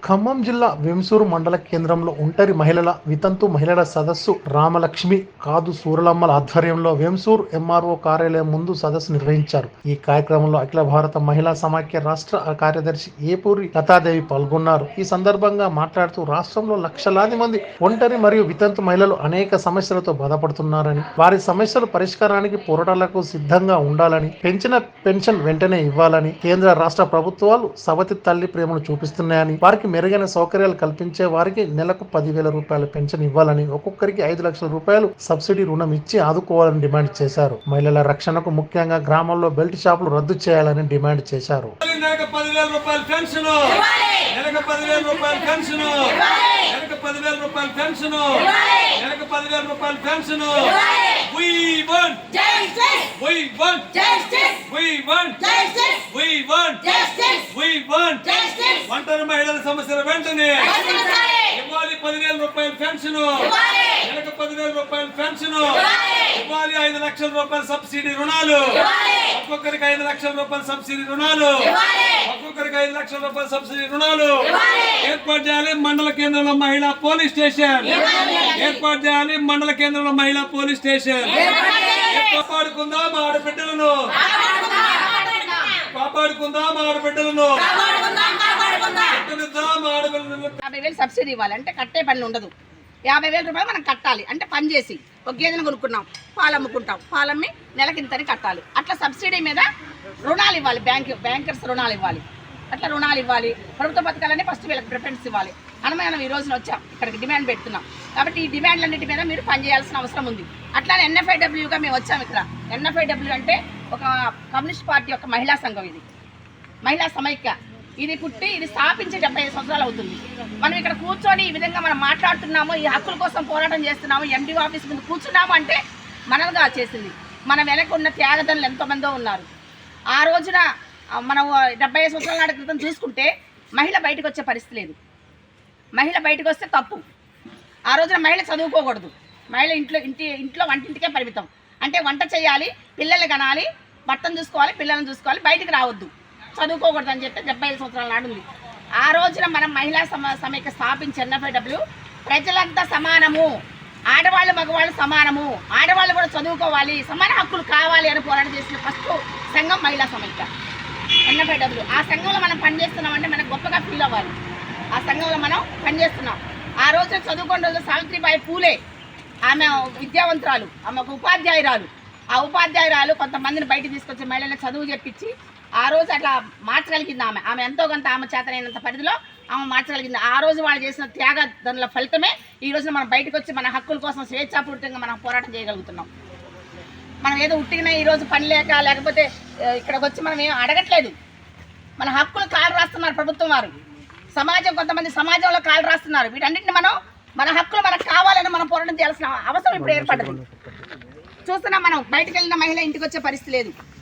ఖమ్మం జిల్లా వెంసూరు మండల కేంద్రంలో ఒంటరి మహిళల వితంతు మహిళల సదస్సు రామలక్ష్మి కాదు సూరలమ్మల ఆధ్వర్యంలో వెంసూరు ఎంఆర్ఓ కార్యాలయం ముందు సదస్సు నిర్వహించారు. ఈ కార్యక్రమంలో అఖిల భారత మహిళా సమాఖ్య రాష్ట్ర కార్యదర్శి ఏపూరి లతాదేవి పాల్గొన్నారు. ఈ సందర్భంగా మాట్లాడుతూ రాష్ట్రంలో లక్షలాది మంది ఒంటరి మరియు వితంతు మహిళలు అనేక సమస్యలతో బాధపడుతున్నారని, వారి సమస్యలు పరిష్కారానికి పోరాటాలకు సిద్ధంగా ఉండాలని, పెంచిన పెన్షన్ వెంటనే ఇవ్వాలని, కేంద్ర రాష్ట్ర ప్రభుత్వాలు సవతి తల్లి ప్రేమను చూపిస్తున్నాయని, వారికి మెరుగైన సౌకర్యాలు కల్పించే వారికి నెలకు 10,000 రూపాయల పెన్షన్ ఇవ్వాలని, ఒక్కొక్కరికి 5 లక్షల రూపాయలు సబ్సిడీ రుణం ఇచ్చి ఆదుకోవాలని డిమాండ్ చేశారు. మహిళల రక్షణకు ముఖ్యంగా గ్రామాల్లో బెల్ట్ షాపులు రద్దు చేయాలని డిమాండ్ చేశారు. ఒంటరి మహిళల సమస్యల వెంటనే ఇవ్వాలి 10,000 రూపాయల పెన్షన్, నెలకు 10,000 రూపాయల పెన్షన్ ఇవ్వాలి, 5 లక్షల రూపాయల సబ్సిడీ రుణాలు, ఒక్కొక్కరికి 5 లక్షల రూపాయల సబ్సిడీ రుణాలు, ఒక్కొక్కరికి 5 లక్షల రూపాయల సబ్సిడీ రుణాలు ఏర్పాటు చేయాలి. మండల కేంద్రంలో మహిళా పోలీస్ స్టేషన్ ఏర్పాటు చేయాలి. మండల కేంద్రంలో మహిళా పోలీస్ స్టేషన్. కాపాడుకుందాం ఆడబిడ్డలను, కాపాడుకుందాం ఆడబిడ్డలను. 50,000 సబ్సిడీ ఇవ్వాలి అంటే కట్టే పని ఉండదు. 50,000 రూపాయలు మనం కట్టాలి అంటే పని చేసి ఒక గేదెను కొనుక్కున్నాం, పాలు అమ్ముకుంటాం, పాలమ్మి నెలకింతని కట్టాలి. అట్లా సబ్సిడీ మీద రుణాలు ఇవ్వాలి, బ్యాంకర్స్ రుణాలు ఇవ్వాలి. అట్లా రుణాలు ఇవ్వాలి. ప్రభుత్వ పథకాలన్నీ ఫస్ట్ వీళ్ళకి ప్రిఫరెన్స్ ఇవ్వాలి అని మనం ఈ రోజున వచ్చాం, ఇక్కడికి డిమాండ్ పెడుతున్నాం. కాబట్టి ఈ డిమాండ్లన్నిటి మీద మీరు పనిచేయాల్సిన అవసరం ఉంది. అట్లానే NFIWగా మేము వచ్చాం. ఇక్కడ NFIW అంటే ఒక కమ్యూనిస్ట్ పార్టీ యొక్క మహిళా సంఘం. ఇది మహిళా సమైక్య. ఇది పుట్టి ఇది స్థాపించి 75 సంవత్సరాలు అవుతుంది. మనం ఇక్కడ కూర్చొని ఈ విధంగా మనం మాట్లాడుతున్నాము, ఈ హక్కుల కోసం పోరాటం చేస్తున్నాము, MDO ఆఫీస్ ముందు కూర్చున్నాము అంటే మనగా చేసింది. మన వెనక ఉన్న త్యాగదనులు ఎంతోమందో ఉన్నారు. ఆ రోజున మనం 75 సంవత్సరాల నాటి క్రితం చూసుకుంటే మహిళ బయటకు వచ్చే పరిస్థితి లేదు. మహిళ బయటకు వస్తే తప్పు. ఆ రోజున మహిళ చదువుకోకూడదు. మహిళ ఇంట్లో వంటింటికే పరిమితం. అంటే వంట చేయాలి, పిల్లల్ని కనాలి, భర్తను చూసుకోవాలి, పిల్లల్ని చూసుకోవాలి, బయటికి రావద్దు, చదువుకోకూడదు అని చెప్పి 75 సంవత్సరాల నాడు ఉంది. ఆ రోజున మనం మహిళా సమైక్య స్థాపించి NFIW ప్రజలంతా సమానము, ఆడవాళ్ళు మగవాళ్ళు సమానము, ఆడవాళ్ళు కూడా చదువుకోవాలి, సమాన హక్కులు కావాలి అని పోరాటం చేసిన ఫస్ట్ సంఘం మహిళా సమైక్య NFIW. ఆ సంఘంలో మనం పనిచేస్తున్నామంటే మనకు గొప్పగా ఫీల్ అవ్వాలి. ఆ సంఘంలో మనం పనిచేస్తున్నాం. ఆ రోజున చదువుకున్న రోజు సావిత్రిబాయి పూలే, ఆమె విద్యావంతురాలు, ఆమె ఒక ఉపాధ్యాయురాలు. ఆ ఉపాధ్యాయురాలు కొంతమందిని బయటకు తీసుకొచ్చి మహిళలకు చదువు చెప్పించి ఆ రోజు అట్లా మార్చగలిగింది. ఆమె ఎంతో కొంత ఆమె చేతనైనంత పరిధిలో ఆమె మార్చగలిగింది. ఆ రోజు వాళ్ళు చేసిన త్యాగదనుల ఫలితమే ఈ రోజున మనం బయటకు వచ్చి మన హక్కుల కోసం స్వేచ్ఛాపూరితంగా మనం పోరాటం చేయగలుగుతున్నాం. మనం ఏదో ఉట్టిగిన ఈరోజు పని లేకపోతే ఇక్కడికి వచ్చి మనం ఏం అడగట్లేదు. మన హక్కులు కాలు రాస్తున్నారు ప్రభుత్వం వారు, సమాజం కొంతమంది సమాజంలో కాలు రాస్తున్నారు. వీటన్నింటిని మనం మన హక్కులు మనకు కావాలని మనం పోరాటం చేయాల్సిన అవసరం ఇప్పుడు ఏర్పడింది. చూస్తున్నాం, మనం బయటకు వెళ్ళిన మహిళ ఇంటికి వచ్చే పరిస్థితి లేదు.